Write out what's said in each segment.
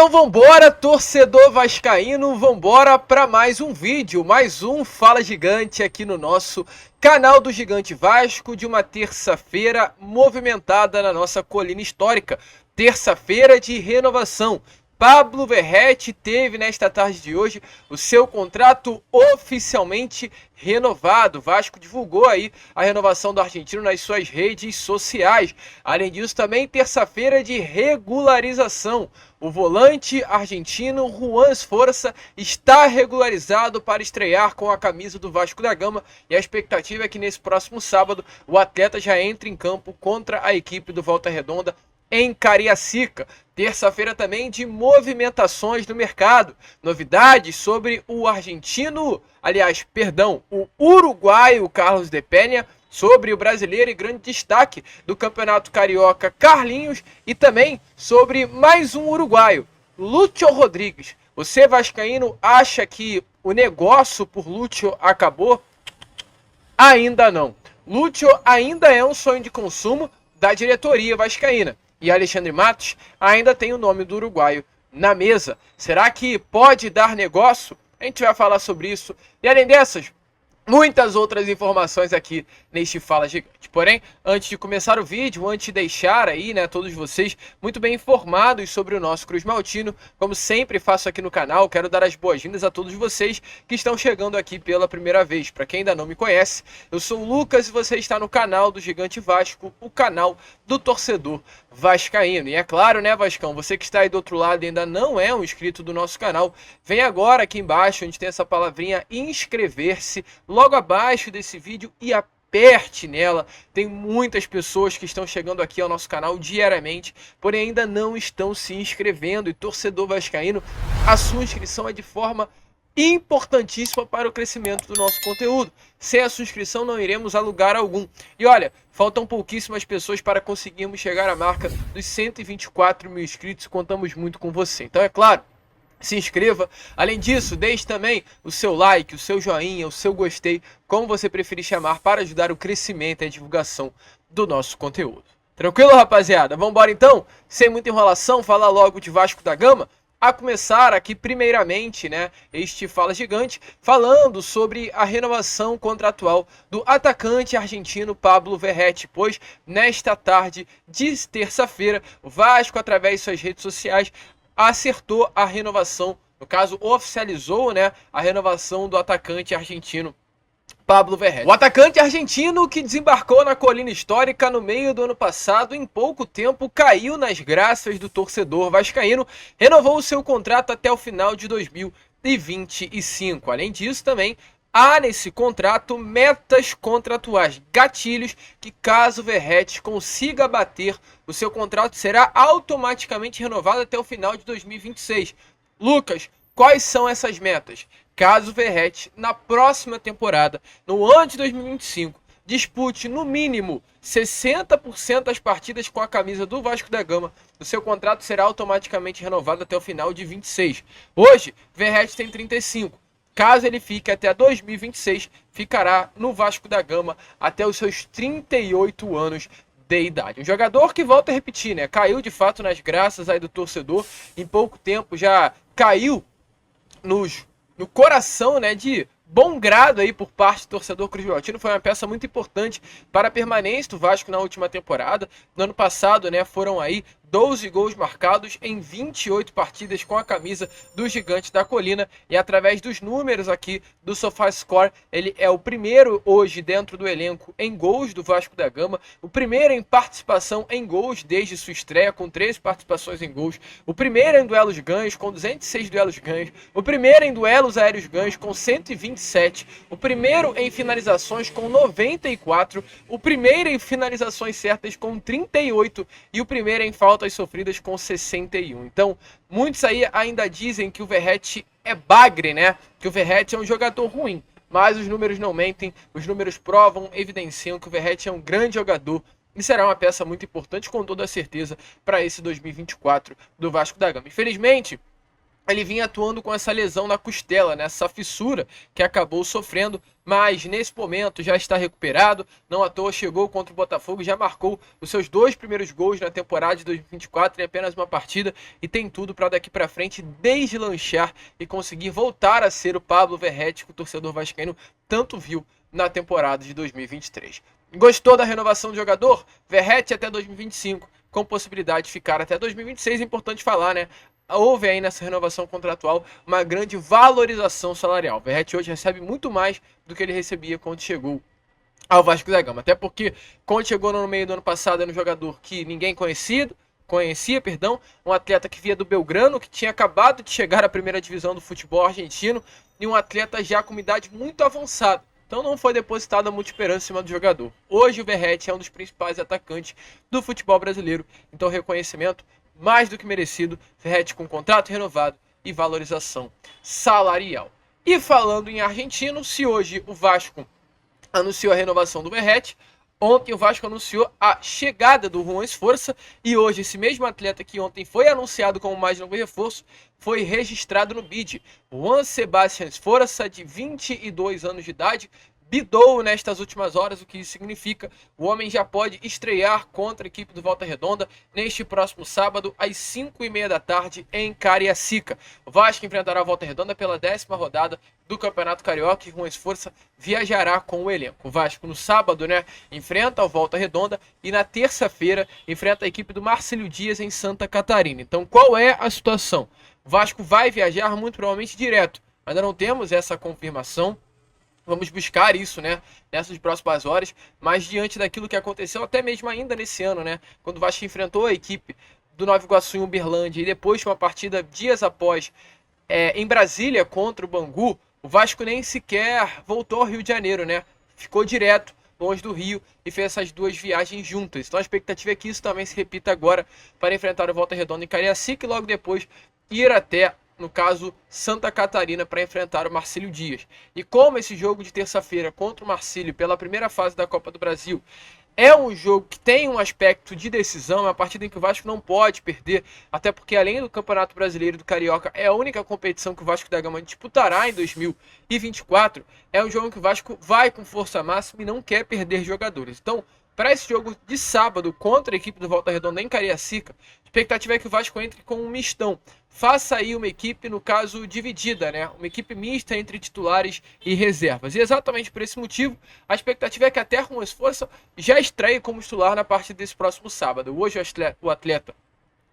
Então vambora, torcedor vascaíno, vambora para mais um vídeo, mais um Fala Gigante aqui no nosso canal do Gigante Vasco, de uma terça-feira movimentada na nossa colina histórica, terça-feira de renovação. Pablo Verratti teve nesta tarde de hoje o seu contrato oficialmente renovado. O Vasco divulgou aí a renovação do argentino nas suas redes sociais. Além disso, também terça-feira de regularização. O volante argentino Juan Esforça está regularizado para estrear com a camisa do Vasco da Gama e a expectativa é que nesse próximo sábado o atleta já entre em campo contra a equipe do Volta Redonda em Cariacica. Terça-feira também de movimentações no mercado. Novidades sobre o o uruguaio Carlos de Peña, sobre o brasileiro e grande destaque do Campeonato Carioca Carlinhos e também sobre mais um uruguaio, Lúcio Rodrigues. Você vascaíno acha que o negócio por Lúcio acabou? Ainda não. Lúcio ainda é um sonho de consumo da diretoria vascaína. E Alexandre Matos ainda tem o nome do uruguaio na mesa. Será que pode dar negócio? A gente vai falar sobre isso. E além dessas, muitas outras informações aqui neste Fala Gigante. Porém, antes de começar o vídeo, antes de deixar aí, todos vocês muito bem informados sobre o nosso Cruz Maltino, como sempre faço aqui no canal, quero dar as boas-vindas a todos vocês que estão chegando aqui pela primeira vez. Para quem ainda não me conhece, eu sou o Lucas e você está no canal do Gigante Vasco, o canal do torcedor vascaíno. E é claro, Vascão, você que está aí do outro lado e ainda não é um inscrito do nosso canal, vem agora aqui embaixo, onde tem essa palavrinha inscrever-se, logo abaixo desse vídeo e aperte nela. Tem muitas pessoas que estão chegando aqui ao nosso canal diariamente, porém ainda não estão se inscrevendo. E torcedor vascaíno, a sua inscrição é de forma importantíssima para o crescimento do nosso conteúdo. Sem a sua inscrição não iremos a lugar algum. E olha, faltam pouquíssimas pessoas para conseguirmos chegar à marca dos 124 mil inscritos. Contamos muito com você. Então é claro, se inscreva. Além disso, deixe também o seu like, o seu joinha, o seu gostei, como você preferir chamar, para ajudar o crescimento e a divulgação do nosso conteúdo. Tranquilo, rapaziada? Vamos embora então? Sem muita enrolação, falar logo de Vasco da Gama. A começar aqui primeiramente, este Fala Gigante, falando sobre a renovação contratual do atacante argentino Pablo Verratti, pois nesta tarde de terça-feira, o Vasco, através de suas redes sociais, acertou a renovação, no caso oficializou a renovação do atacante argentino Pablo Verratti. O atacante argentino, que desembarcou na colina histórica no meio do ano passado, em pouco tempo caiu nas graças do torcedor vascaíno, renovou o seu contrato até o final de 2025. Além disso, também há nesse contrato metas contratuais, gatilhos, que caso o Verratti consiga bater, o seu contrato será automaticamente renovado até o final de 2026. Lucas, quais são essas metas? Caso o Verratti, na próxima temporada, no ano de 2025, dispute no mínimo 60% das partidas com a camisa do Vasco da Gama, o seu contrato será automaticamente renovado até o final de 26. Hoje, Verratti tem 35. Caso ele fique até 2026, ficará no Vasco da Gama até os seus 38 anos de idade. Um jogador que, volta a repetir, caiu de fato nas graças aí do torcedor, em pouco tempo já caiu no coração, de bom grado aí por parte do torcedor Cruz Maltino. Foi uma peça muito importante para a permanência do Vasco na última temporada. No ano passado, foram aí 12 gols marcados em 28 partidas com a camisa do Gigante da Colina. E através dos números aqui do SofaScore, ele é o primeiro hoje dentro do elenco em gols do Vasco da Gama, o primeiro em participação em gols desde sua estreia, com 13 participações em gols, o primeiro em duelos ganhos, com 206 duelos ganhos, o primeiro em duelos aéreos ganhos, com 127, o primeiro em finalizações, com 94, o primeiro em finalizações certas, com 38, e o primeiro em faltas sofridas, com 61. Então, muitos aí ainda dizem que o Verratti é bagre, que o Verratti é um jogador ruim, mas os números não mentem, os números provam, evidenciam que o Verratti é um grande jogador e será uma peça muito importante, com toda a certeza, para esse 2024 do Vasco da Gama. Infelizmente, ele vinha atuando com essa lesão na costela, né? Essa fissura que acabou sofrendo, mas nesse momento já está recuperado, não à toa chegou contra o Botafogo, já marcou os seus 2 primeiros gols na temporada de 2024 em apenas uma partida e tem tudo para daqui para frente deslanchar e conseguir voltar a ser o Pablo Verratti que o torcedor vascaíno tanto viu na temporada de 2023. Gostou da renovação do jogador? Verratti até 2025, com possibilidade de ficar até 2026, é importante falar, né? Houve aí nessa renovação contratual uma grande valorização salarial. O Verratti hoje recebe muito mais do que ele recebia quando chegou ao Vasco da Gama. Até porque quando chegou no meio do ano passado era um jogador que ninguém conhecia, um atleta que via do Belgrano, que tinha acabado de chegar à primeira divisão do futebol argentino, e um atleta já com uma idade muito avançada. Então não foi depositada muita esperança em cima do jogador. Hoje o Verratti é um dos principais atacantes do futebol brasileiro, então reconhecimento mais do que merecido, Verratti com contrato renovado e valorização salarial. E falando em argentino, se hoje o Vasco anunciou a renovação do Verratti, ontem o Vasco anunciou a chegada do Juan Esforça e hoje esse mesmo atleta que ontem foi anunciado como mais novo reforço foi registrado no BID. Juan Sebastián Esforça, de 22 anos de idade, bidou nestas últimas horas, o que significa o homem já pode estrear contra a equipe do Volta Redonda neste próximo sábado às 5h30 da tarde em Cariacica. O Vasco enfrentará a Volta Redonda pela 10ª rodada do Campeonato Carioca e Juan Esforça viajará com o elenco. O Vasco no sábado, enfrenta o Volta Redonda e na terça-feira enfrenta a equipe do Marcílio Dias em Santa Catarina. Então qual é a situação? O Vasco vai viajar muito provavelmente direto. Ainda não temos essa confirmação. Vamos buscar isso, nessas próximas horas, mas diante daquilo que aconteceu até mesmo ainda nesse ano, quando o Vasco enfrentou a equipe do Nova Iguaçu em Uberlândia e depois de uma partida dias após em Brasília contra o Bangu, o Vasco nem sequer voltou ao Rio de Janeiro, ficou direto longe do Rio e fez essas duas viagens juntas. Então a expectativa é que isso também se repita agora para enfrentar o Volta Redonda em Cariacica e logo depois ir até, no caso, Santa Catarina, para enfrentar o Marcílio Dias. E como esse jogo de terça-feira contra o Marcílio pela primeira fase da Copa do Brasil é um jogo que tem um aspecto de decisão, é uma partida em que o Vasco não pode perder, até porque além do Campeonato Brasileiro e do Carioca, é a única competição que o Vasco da Gama disputará em 2024, é um jogo em que o Vasco vai com força máxima e não quer perder jogadores. Então, para esse jogo de sábado contra a equipe do Volta Redonda em Cariacica, a expectativa é que o Vasco entre com um mistão. Faça aí uma equipe, no caso, dividida, uma equipe mista entre titulares e reservas. E exatamente por esse motivo, a expectativa é que até Juan Esforça já estreie como titular na partida desse próximo sábado. Hoje o atleta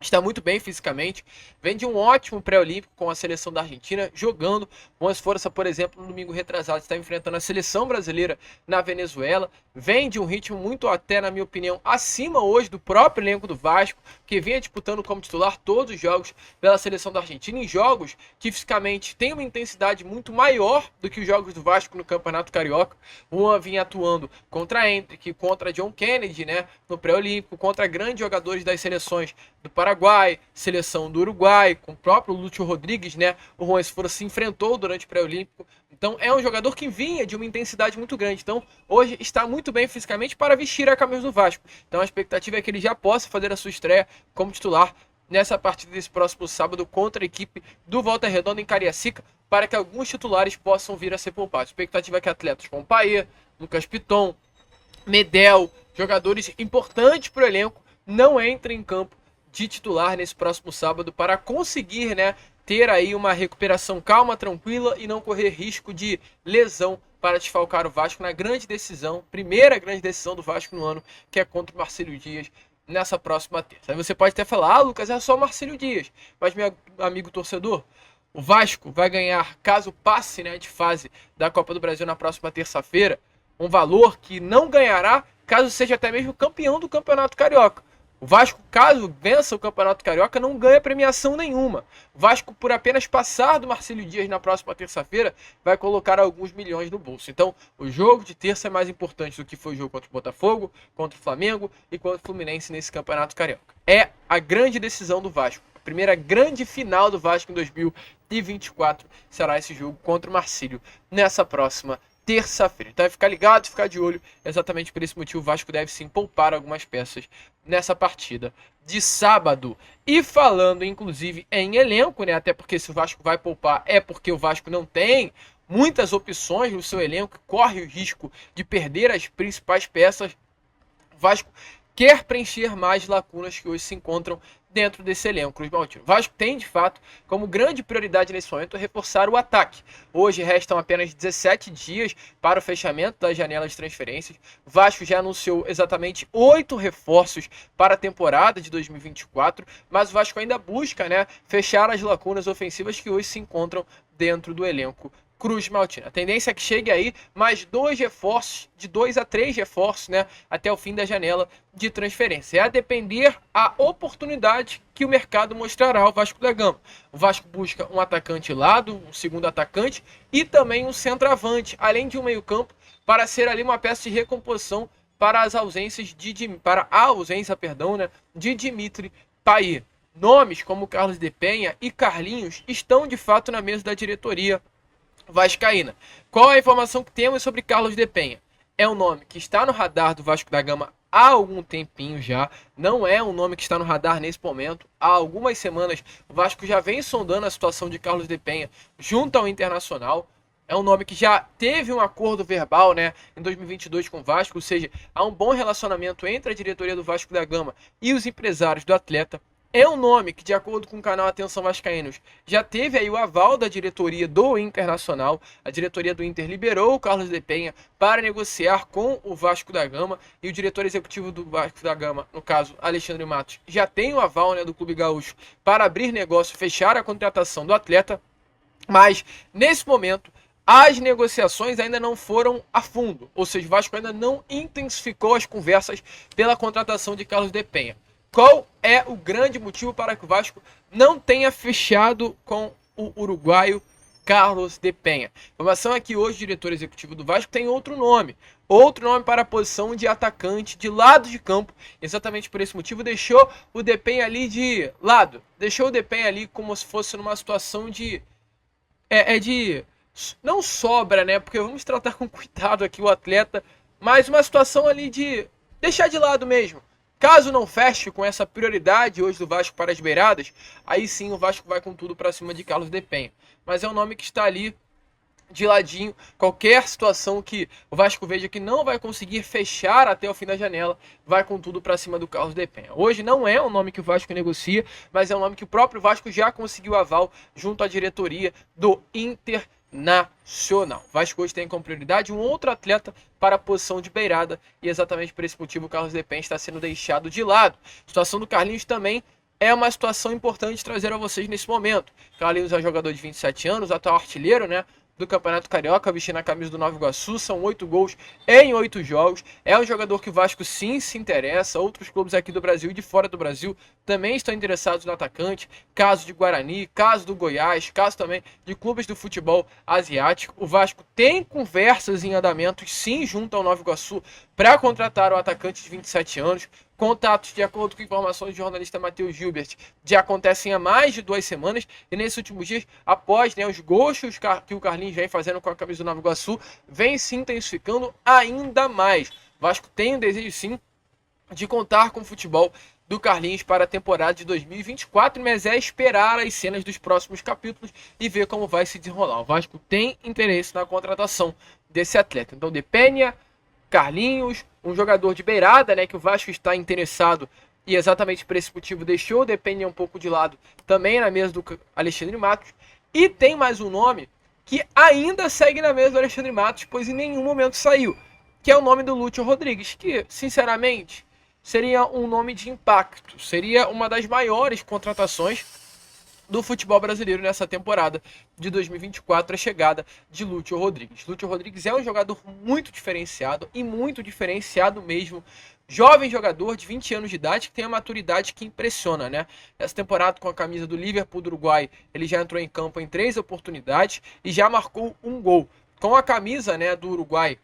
está muito bem fisicamente, vem de um ótimo pré-olímpico com a seleção da Argentina, jogando. Juan Esforça, por exemplo, no domingo retrasado, está enfrentando a seleção brasileira na Venezuela, vem de um ritmo muito, até na minha opinião, acima hoje do próprio elenco do Vasco, que vinha disputando como titular todos os jogos pela seleção da Argentina, em jogos que fisicamente tem uma intensidade muito maior do que os jogos do Vasco no Campeonato Carioca. Juan vinha atuando contra Hendrick, contra John Kennedy, no pré-olímpico, contra grandes jogadores das seleções do Paraguai, seleção do Uruguai, com o próprio Lúcio Rodrigues, o Juan Esforça se enfrentou durante o pré-olímpico. Então é um jogador que vinha de uma intensidade muito grande. Então hoje está muito bem fisicamente para vestir a camisa do Vasco. Então a expectativa é que ele já possa fazer a sua estreia como titular nessa partida desse próximo sábado contra a equipe do Volta Redonda em Cariacica, para que alguns titulares possam vir a ser poupados. A expectativa é que atletas como Paê, Lucas Piton, Medel, jogadores importantes para o elenco, não entrem em campo de titular nesse próximo sábado para conseguir, ter aí uma recuperação calma, tranquila e não correr risco de lesão para desfalcar o Vasco na grande decisão, primeira grande decisão do Vasco no ano, que é contra o Marcílio Dias nessa próxima terça. Aí você pode até falar, Lucas, é só o Marcílio Dias, mas meu amigo torcedor, o Vasco vai ganhar, caso passe de fase da Copa do Brasil na próxima terça-feira, um valor que não ganhará caso seja até mesmo campeão do Campeonato Carioca. O Vasco, caso vença o Campeonato Carioca, não ganha premiação nenhuma. O Vasco, por apenas passar do Marcílio Dias na próxima terça-feira, vai colocar alguns milhões no bolso. Então, o jogo de terça é mais importante do que foi o jogo contra o Botafogo, contra o Flamengo e contra o Fluminense nesse Campeonato Carioca. É a grande decisão do Vasco. A primeira grande final do Vasco em 2024 será esse jogo contra o Marcílio nessa próxima terça-feira. Então vai ficar ligado, ficar de olho. Exatamente por esse motivo o Vasco deve sim poupar algumas peças nessa partida de sábado. E falando inclusive em elenco, né? Até porque se o Vasco vai poupar é porque o Vasco não tem muitas opções no seu elenco, corre o risco de perder as principais peças. O Vasco quer preencher mais lacunas que hoje se encontram dentro desse elenco. Cruz Maltino. O Vasco tem, de fato, como grande prioridade nesse momento reforçar o ataque. Hoje restam apenas 17 dias para o fechamento da janela de transferências. O Vasco já anunciou exatamente 8 reforços para a temporada de 2024, mas o Vasco ainda busca, né, fechar as lacunas ofensivas que hoje se encontram dentro do elenco Cruz Maltino. A tendência é que chegue aí mais 2 reforços, de 2 a 3 reforços, né, até o fim da janela de transferência. É a depender a oportunidade que o mercado mostrará ao Vasco da Gama. O Vasco busca um atacante lado, um segundo atacante e também um centroavante, além de um meio-campo, para ser ali uma peça de recomposição para as ausências para a ausência, né, de Dimitri Payet. Nomes como Carlos Depenha e Carlinhos estão de fato na mesa da diretoria vascaína. Qual a informação que temos sobre Carlos Depenha? É um nome que está no radar do Vasco da Gama há algum tempinho já, não é um nome que está no radar nesse momento. Há algumas semanas o Vasco já vem sondando a situação de Carlos Depenha junto ao Internacional. É um nome que já teve um acordo verbal, né, em 2022 com o Vasco, ou seja, há um bom relacionamento entre a diretoria do Vasco da Gama e os empresários do atleta. É um nome que, de acordo com o canal Atenção Vascaínos, já teve aí o aval da diretoria do Internacional. A diretoria do Inter liberou o Carlos Depenha para negociar com o Vasco da Gama. E o diretor executivo do Vasco da Gama, no caso Alexandre Matos, já tem o aval, né, do Clube Gaúcho para abrir negócio, fechar a contratação do atleta. Mas, nesse momento, as negociações ainda não foram a fundo. Ou seja, o Vasco ainda não intensificou as conversas pela contratação de Carlos Depenha. Qual é o grande motivo para que o Vasco não tenha fechado com o uruguaio Carlos Depenha? A informação é que hoje o diretor executivo do Vasco tem outro nome para a posição de atacante de lado de campo. Exatamente por esse motivo deixou o Depenha ali de lado. Deixou o Depenha ali como se fosse numa situação de não sobra, né? Porque vamos tratar com cuidado aqui o atleta, mas uma situação ali de deixar de lado mesmo. Caso não feche com essa prioridade hoje do Vasco para as beiradas, aí sim o Vasco vai com tudo para cima de Carlos Depenha. Mas é um nome que está ali de ladinho. Qualquer situação que o Vasco veja que não vai conseguir fechar até o fim da janela, vai com tudo para cima do Carlos Depenha. Hoje não é um nome que o Vasco negocia, mas é um nome que o próprio Vasco já conseguiu aval junto à diretoria do Internacional. O Vasco hoje tem como prioridade um outro atleta para a posição de beirada e exatamente por esse motivo o Carlos Depenha está sendo deixado de lado. A situação do Carlinhos também é uma situação importante de trazer a vocês nesse momento. Carlinhos é um jogador de 27 anos, atual artilheiro, né, do Campeonato Carioca, vestindo a camisa do Nova Iguaçu, são 8 gols em 8 jogos, é um jogador que o Vasco sim se interessa, outros clubes aqui do Brasil e de fora do Brasil também estão interessados no atacante, caso de Guarani, caso do Goiás, caso também de clubes do futebol asiático. O Vasco tem conversas em andamento sim junto ao Nova Iguaçu para contratar o atacante de 27 anos, contatos, de acordo com informações do jornalista Matheus Gilbert, já acontecem há mais de 2 semanas e nesses últimos dias, após, né, os gols que o Carlinhos vem fazendo com a camisa do Nova Iguaçu, vem se intensificando ainda mais. O Vasco tem o desejo sim de contar com o futebol do Carlinhos para a temporada de 2024, mas é esperar as cenas dos próximos capítulos e ver como vai se desenrolar. O Vasco tem interesse na contratação desse atleta. Então, Depenha, Carlinhos, um jogador de beirada, né, que o Vasco está interessado e exatamente por esse motivo deixou o Depenha um pouco de lado, também na mesa do Alexandre Matos. E tem mais um nome que ainda segue na mesa do Alexandre Matos, pois em nenhum momento saiu, que é o nome do Lúcio Rodrigues, que, sinceramente, seria um nome de impacto, seria uma das maiores contratações do futebol brasileiro nessa temporada de 2024, a chegada de Lúcio Rodrigues. Lúcio Rodrigues é um jogador muito diferenciado e muito diferenciado mesmo. Jovem jogador de 20 anos de idade que tem a maturidade que impressiona, né? Essa temporada com a camisa do Liverpool do Uruguai, ele já entrou em campo em 3 oportunidades e já marcou um gol. Com a camisa, né, do Uruguai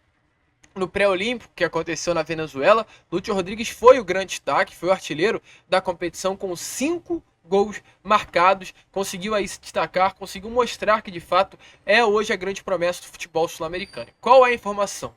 no pré-olímpico que aconteceu na Venezuela, Lúcio Rodrigues foi o grande destaque, foi o artilheiro da competição com 5 gols marcados, conseguiu aí se destacar, conseguiu mostrar que de fato é hoje a grande promessa do futebol sul-americano. Qual é a informação?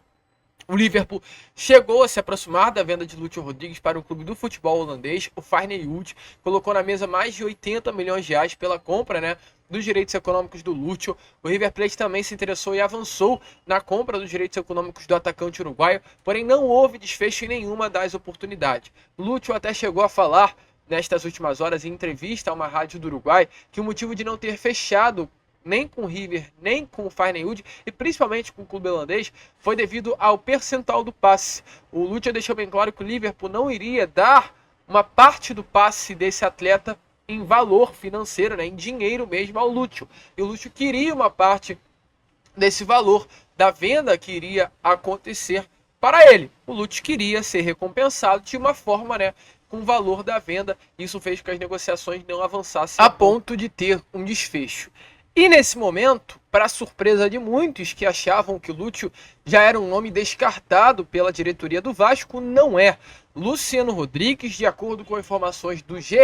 O Liverpool chegou a se aproximar da venda de Lúcio Rodrigues para o clube do futebol holandês, o Feyenoord, colocou na mesa mais de 80 milhões de reais pela compra, dos direitos econômicos do Lúcio. O River Plate também se interessou e avançou na compra dos direitos econômicos do atacante uruguaio, porém não houve desfecho em nenhuma das oportunidades. Lúcio até chegou a falar nestas últimas horas em entrevista a uma rádio do Uruguai que o motivo de não ter fechado nem com o River, nem com o Feyenoord e principalmente com o clube holandês foi devido ao percentual do passe. O Lúcio deixou bem claro que o Liverpool não iria dar uma parte do passe desse atleta em valor financeiro, em dinheiro mesmo ao Lúcio. E o Lúcio queria uma parte desse valor da venda que iria acontecer para ele. O Lúcio queria ser recompensado de uma forma, com o valor da venda. Isso fez com que as negociações não avançassem a ponto de ter um desfecho. E nesse momento, para surpresa de muitos que achavam que o Lúcio já era um nome descartado pela diretoria do Vasco, não é. Luciano Rodrigues, de acordo com informações do GE,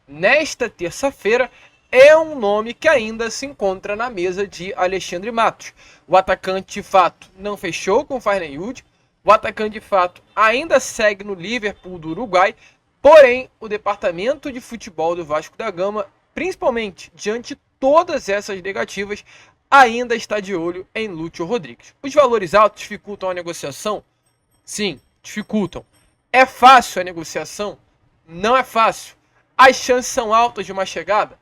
nesta terça-feira, é um nome que ainda se encontra na mesa de Alexandre Matos. O atacante, de fato, não fechou com o Feyenoord. O atacante, de fato, ainda segue no Liverpool do Uruguai. Porém, o departamento de futebol do Vasco da Gama, principalmente diante de todas essas negativas, ainda está de olho em Lúcio Rodrigues. Os valores altos dificultam a negociação? Sim, dificultam. É fácil a negociação? Não é fácil. As chances são altas de uma chegada?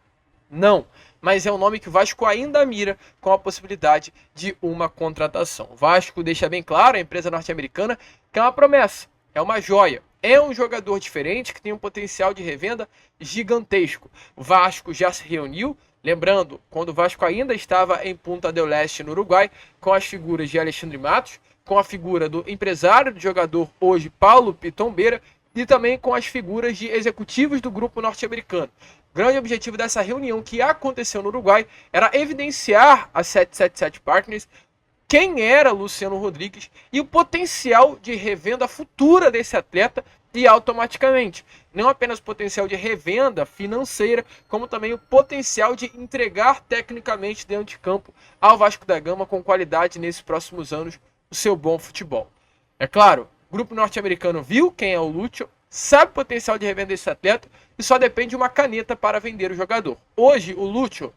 Não. Mas é um nome que o Vasco ainda mira com a possibilidade de uma contratação. O Vasco deixa bem claro, a empresa norte-americana, que é uma promessa, é uma joia. É um jogador diferente que tem um potencial de revenda gigantesco. O Vasco já se reuniu, lembrando, quando o Vasco ainda estava em Punta del Este, no Uruguai, com as figuras de Alexandre Matos, com a figura do empresário do jogador hoje, Paulo Pitombeira, e também com as figuras de executivos do grupo norte-americano. O grande objetivo dessa reunião que aconteceu no Uruguai era evidenciar a 777 Partners quem era Luciano Rodrigues e o potencial de revenda futura desse atleta e automaticamente, não apenas o potencial de revenda financeira, como também o potencial de entregar tecnicamente dentro de campo ao Vasco da Gama com qualidade nesses próximos anos o seu bom futebol. É claro, o grupo norte-americano viu quem é o Lúcio, sabe o potencial de revenda desse atleta e só depende de uma caneta para vender o jogador. Hoje, o Lúcio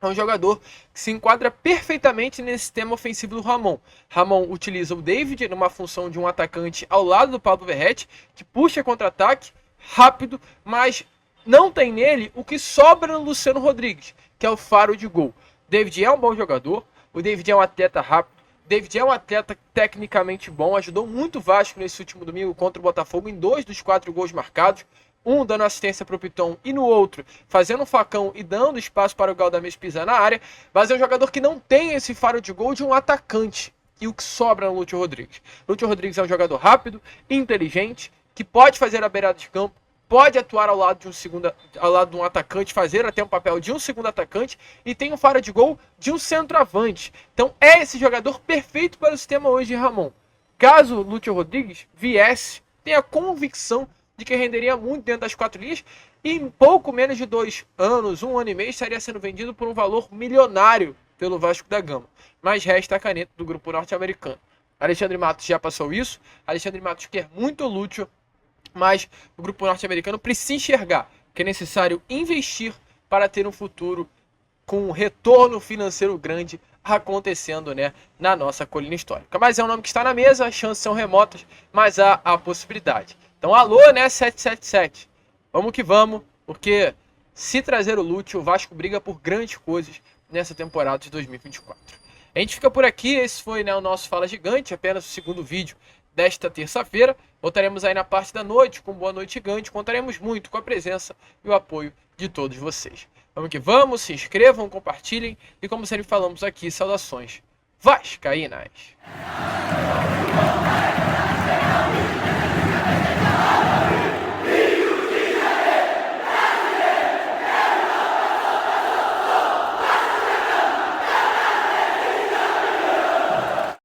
é um jogador que se enquadra perfeitamente nesse sistema ofensivo do Ramon. Ramon utiliza o David numa função de um atacante ao lado do Pablo Verratti, que puxa contra-ataque rápido, mas não tem nele o que sobra no Luciano Rodrigues, que é o faro de gol. O David é um bom jogador, o David é um atleta rápido, o David é um atleta tecnicamente bom, ajudou muito o Vasco nesse último domingo contra o Botafogo em 2 dos 4 gols marcados. Um dando assistência para o Piton e no outro fazendo um facão e dando espaço para o Galdames pisar na área. Mas é um jogador que não tem esse faro de gol de um atacante. E o que sobra no Lúcio Rodrigues? Lúcio Rodrigues é um jogador rápido, inteligente, que pode fazer a beirada de campo, pode atuar ao lado de um atacante, fazer até um papel de um segundo atacante e tem um faro de gol de um centroavante. Então é esse jogador perfeito para o sistema hoje de Ramon. Caso o Lúcio Rodrigues viesse, tenha convicção de que renderia muito dentro das 4 linhas e em pouco menos de 2 anos, 1 ano e meio, estaria sendo vendido por um valor milionário pelo Vasco da Gama. Mas resta a caneta do grupo norte-americano. Alexandre Matos já passou isso, Alexandre Matos quer muito o Lúcio, mas o grupo norte-americano precisa enxergar que é necessário investir para ter um futuro com um retorno financeiro grande acontecendo, na nossa colina histórica. Mas é um nome que está na mesa, as chances são remotas, mas há a possibilidade. Então, alô, 777. Vamos que vamos, porque se trazer o Lúcio, o Vasco briga por grandes coisas nessa temporada de 2024. A gente fica por aqui, esse foi o nosso Fala Gigante, apenas o segundo vídeo desta terça-feira. Voltaremos aí na parte da noite com Boa Noite Gigante, contaremos muito com a presença e o apoio de todos vocês. Vamos que vamos, se inscrevam, compartilhem e como sempre falamos aqui, saudações vascaínas.